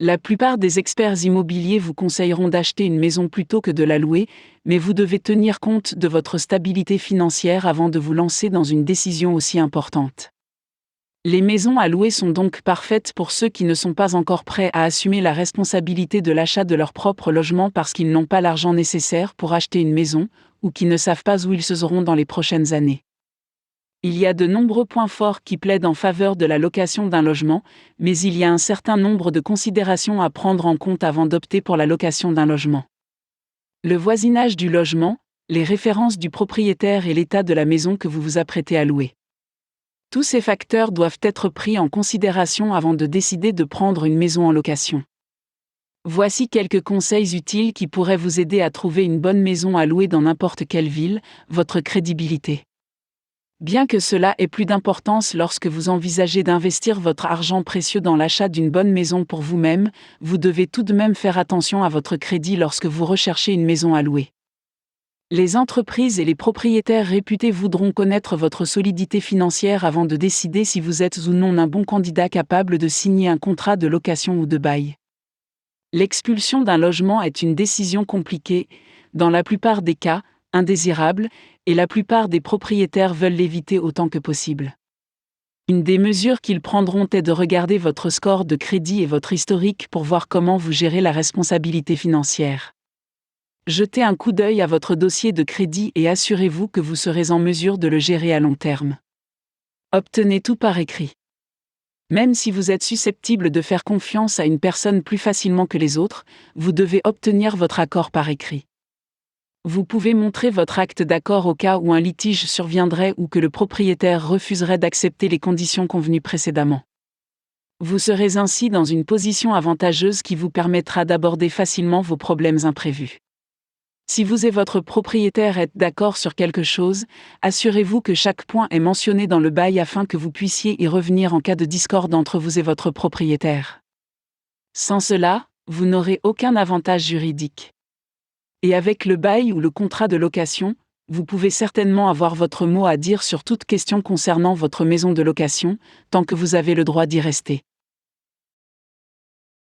La plupart des experts immobiliers vous conseilleront d'acheter une maison plutôt que de la louer, mais vous devez tenir compte de votre stabilité financière avant de vous lancer dans une décision aussi importante. Les maisons à louer sont donc parfaites pour ceux qui ne sont pas encore prêts à assumer la responsabilité de l'achat de leur propre logement parce qu'ils n'ont pas l'argent nécessaire pour acheter une maison, ou qui ne savent pas où ils seront dans les prochaines années. Il y a de nombreux points forts qui plaident en faveur de la location d'un logement, mais il y a un certain nombre de considérations à prendre en compte avant d'opter pour la location d'un logement. Le voisinage du logement, les références du propriétaire et l'état de la maison que vous vous apprêtez à louer. Tous ces facteurs doivent être pris en considération avant de décider de prendre une maison en location. Voici quelques conseils utiles qui pourraient vous aider à trouver une bonne maison à louer dans n'importe quelle ville. Votre crédibilité. Bien que cela ait plus d'importance lorsque vous envisagez d'investir votre argent précieux dans l'achat d'une bonne maison pour vous-même, vous devez tout de même faire attention à votre crédit lorsque vous recherchez une maison à louer. Les entreprises et les propriétaires réputés voudront connaître votre solidité financière avant de décider si vous êtes ou non un bon candidat capable de signer un contrat de location ou de bail. L'expulsion d'un logement est une décision compliquée, dans la plupart des cas, indésirable, et la plupart des propriétaires veulent l'éviter autant que possible. Une des mesures qu'ils prendront est de regarder votre score de crédit et votre historique pour voir comment vous gérez la responsabilité financière. Jetez un coup d'œil à votre dossier de crédit et assurez-vous que vous serez en mesure de le gérer à long terme. Obtenez tout par écrit. Même si vous êtes susceptible de faire confiance à une personne plus facilement que les autres, vous devez obtenir votre accord par écrit. Vous pouvez montrer votre acte d'accord au cas où un litige surviendrait ou que le propriétaire refuserait d'accepter les conditions convenues précédemment. Vous serez ainsi dans une position avantageuse qui vous permettra d'aborder facilement vos problèmes imprévus. Si vous et votre propriétaire êtes d'accord sur quelque chose, assurez-vous que chaque point est mentionné dans le bail afin que vous puissiez y revenir en cas de discorde entre vous et votre propriétaire. Sans cela, vous n'aurez aucun avantage juridique. Et avec le bail ou le contrat de location, vous pouvez certainement avoir votre mot à dire sur toute question concernant votre maison de location, tant que vous avez le droit d'y rester.